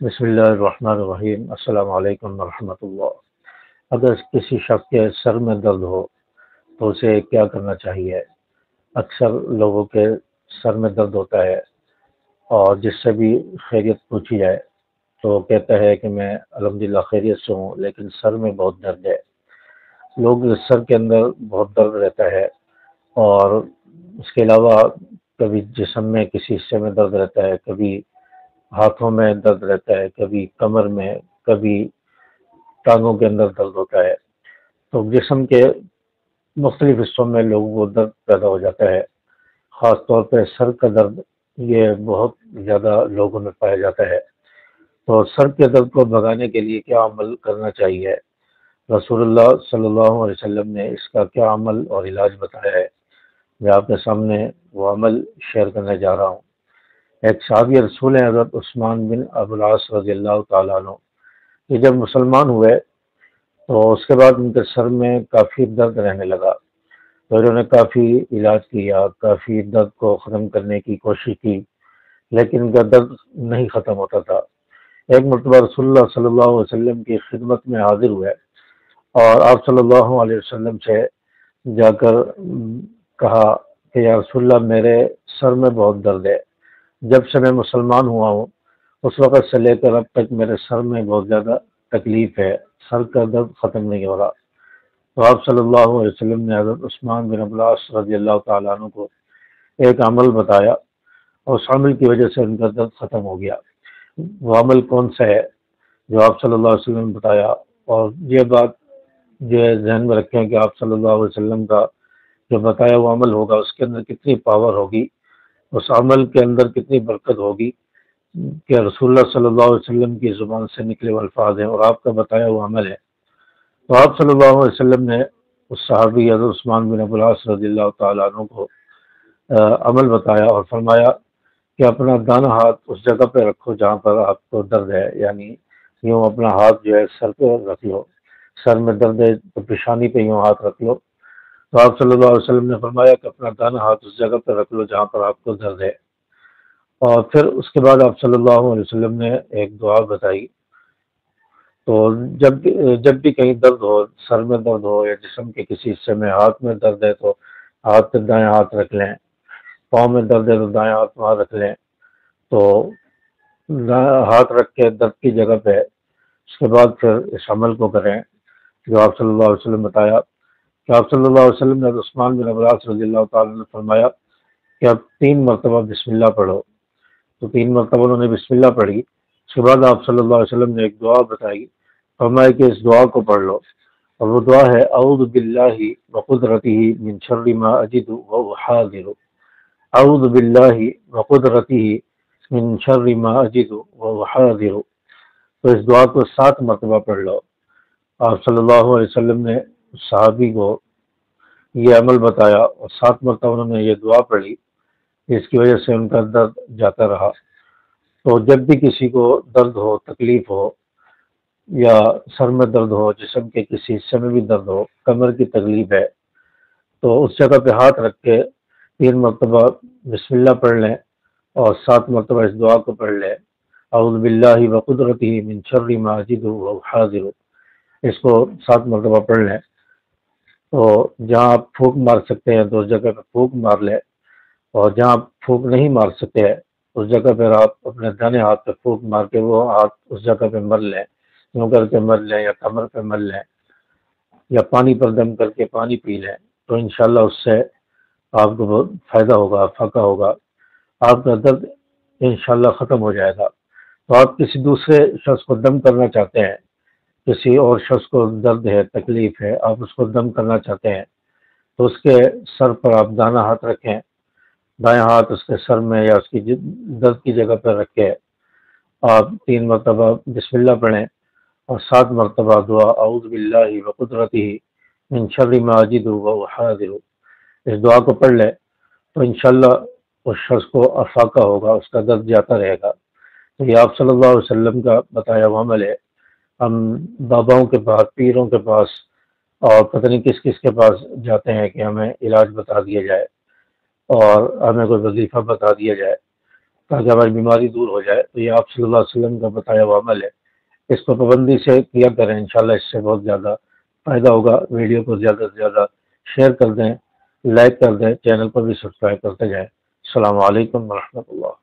بسم اللہ الرحمن الرحیم۔ السلام علیکم ورحمۃ اللہ۔ اگر کسی شخص کے سر میں درد ہو تو اسے کیا کرنا چاہیے؟ اکثر لوگوں کے سر میں درد ہوتا ہے اور جس سے بھی خیریت پوچھی جائے تو کہتا ہے کہ میں الحمدللہ خیریت سے ہوں، لیکن سر میں بہت درد ہے۔ لوگ سر کے اندر بہت درد رہتا ہے، اور اس کے علاوہ کبھی جسم میں کسی حصے میں درد رہتا ہے، کبھی ہاتھوں میں درد رہتا ہے، کبھی کمر میں، کبھی ٹانگوں کے اندر درد ہوتا ہے۔ تو جسم کے مختلف حصوں میں لوگوں کو درد پیدا ہو جاتا ہے، خاص طور پہ سر کا درد یہ بہت زیادہ لوگوں میں پایا جاتا ہے۔ تو سر کے درد کو بھگانے کے لیے کیا عمل کرنا چاہیے؟ رسول اللہ صلی اللہ علیہ وسلم نے اس کا کیا عمل اور علاج بتایا ہے؟ میں آپ کے سامنے وہ عمل شیئر کرنے جا رہا ہوں۔ ایک صحابی رسول ہیں حضرت عثمان بن ابو العاص رضی اللہ تعالیٰ عنہ، یہ جب مسلمان ہوئے تو اس کے بعد ان کے سر میں کافی درد رہنے لگا، تو انہوں نے کافی علاج کیا، کافی درد کو ختم کرنے کی کوشش کی، لیکن ان کا درد نہیں ختم ہوتا تھا۔ ایک مرتبہ رسول اللہ صلی اللہ علیہ وسلم کی خدمت میں حاضر ہوئے اور آپ صلی اللہ علیہ وسلم سے جا کر کہا کہ یا رسول اللہ، میرے سر میں بہت درد ہے، جب سے میں مسلمان ہوا ہوں اس وقت سے لے کر اب تک میرے سر میں بہت زیادہ تکلیف ہے، سر کا درد ختم نہیں ہو رہا۔ تو آپ صلی اللہ علیہ وسلم نے حضرت عثمان بن ابو العاص رضی اللہ تعالیٰ عنہ کو ایک عمل بتایا، اور اس عمل کی وجہ سے ان کا درد ختم ہو گیا۔ وہ عمل کون سا ہے جو آپ صلی اللہ علیہ وسلم نے بتایا؟ اور یہ بات جو ہے ذہن میں رکھیں کہ آپ صلی اللہ علیہ وسلم کا جو بتایا وہ عمل ہوگا، اس کے اندر کتنی پاور ہوگی، اس عمل کے اندر کتنی برکت ہوگی کہ رسول اللہ صلی اللہ علیہ وسلم کی زبان سے نکلے ہوئے الفاظ ہیں اور آپ کا بتایا وہ عمل ہے۔ تو آپ صلی اللہ علیہ وسلم نے اس صحابی حضرت عثمان بن ابو العاص رضی اللہ تعالیٰ عنہ کو عمل بتایا اور فرمایا کہ اپنا دانا ہاتھ اس جگہ پہ رکھو جہاں پر آپ کو درد ہے، یعنی یوں اپنا ہاتھ جو ہے سر پہ رکھ لو، سر میں درد ہے تو پیشانی پہ یوں ہاتھ رکھ لو۔ تو آپ صلی اللہ علیہ وسلم نے فرمایا کہ اپنا دانا ہاتھ اس جگہ پہ رکھ لو جہاں پر آپ کو درد ہے، اور پھر اس کے بعد آپ صلی اللہ علیہ وسلم نے ایک دعا بتائی۔ تو جب بھی کہیں درد ہو، سر میں درد ہو یا جسم کے کسی حصے میں، ہاتھ میں درد ہے تو ہاتھ پہ دائیں ہاتھ رکھ لیں، پاؤں میں درد ہے تو دائیں ہاتھ وہاں رکھ لیں۔ تو ہاتھ رکھ کے درد کی جگہ پہ اس کے بعد پھر اس عمل کو کریں جو آپ صلی اللہ علیہ وسلم بتایا کہ آپ صلی اللہ علیہ وسلم نے عثمان بن ابو العاص رضی اللہ تعالیٰ نے فرمایا کہ آپ 3 مرتبہ بسم اللہ پڑھو۔ تو 3 مرتبہ انہوں نے بسم اللہ پڑھی، اس کے بعد آپ صلی اللہ علیہ وسلم نے ایک دعا بتائی، فرمایا کہ اس دعا کو پڑھ لو، اور وہ دعا ہے اعوذ باللہ وقدرتہ من شر ما اجد واحاذر، اعوذ باللہ وقدرتہ من شر ما اجد واحاذر۔ تو اس دعا کو 7 مرتبہ پڑھ لو۔ آپ صلی اللہ علیہ وسلم نے صحابی کو یہ عمل بتایا اور 7 مرتبہ انہوں نے یہ دعا پڑھی، اس کی وجہ سے ان کا درد جاتا رہا۔ تو جب بھی کسی کو درد ہو، تکلیف ہو، یا سر میں درد ہو، جسم کے کسی حصے میں بھی درد ہو، کمر کی تکلیف ہے، تو اس جگہ پہ ہاتھ رکھ کے 3 مرتبہ بسم اللہ پڑھ لیں اور 7 مرتبہ اس دعا کو پڑھ لیں، اعوذ باللہ وقدرتہ من شر ما اجد واحاذر۔ اس کو 7 مرتبہ پڑھ لیں، تو جہاں آپ پھونک مار سکتے ہیں تو اس جگہ پہ پھونک مار لیں، اور جہاں آپ پھونک نہیں مار سکتے ہیں اس جگہ پہ آپ اپنے دانے ہاتھ پہ پھونک مار کے وہ ہاتھ اس جگہ پہ مر لیں، یوں کر کے مر لیں یا کمر پہ مر لیں، یا پانی پر دم کر کے پانی پی لیں، تو انشاءاللہ اس سے آپ کو بہت فائدہ ہوگا، فائدہ ہوگا، آپ کا درد انشاءاللہ ختم ہو جائے گا۔ تو آپ کسی دوسرے شخص کو دم کرنا چاہتے ہیں، کسی اور شخص کو درد ہے، تکلیف ہے، آپ اس کو دم کرنا چاہتے ہیں، تو اس کے سر پر آپ دانا ہاتھ رکھیں، دائیں ہاتھ اس کے سر میں یا اس کی درد کی جگہ پر رکھ کے آپ 3 مرتبہ بسم اللہ پڑھیں اور 7 مرتبہ دعا اعوذ باللہ وقدرتہ من شر ما اجد واحاذر، اس دعا کو پڑھ لیں تو انشاءاللہ اس شخص کو افاقہ ہوگا، اس کا درد جاتا رہے گا۔ تو یہ آپ صلی اللہ علیہ وسلم کا بتایا ہوا عمل ہے۔ ہم باباؤں کے پاس، پیروں کے پاس اور پتہ نہیں کس کس کے پاس جاتے ہیں کہ ہمیں علاج بتا دیا جائے اور ہمیں کوئی وظیفہ بتا دیا جائے، تاکہ ہماری بیماری دور ہو جائے، تو یہ آپ صلی اللہ علیہ وسلم کا بتایا ہوا عمل ہے، اس پر پابندی سے کیا کریں، انشاءاللہ اس سے بہت زیادہ فائدہ ہوگا۔ ویڈیو کو زیادہ سے زیادہ شیئر کر دیں، لائک کر دیں، چینل پر بھی سبسکرائب کرتے جائیں۔ السلام علیکم ورحمۃ اللہ۔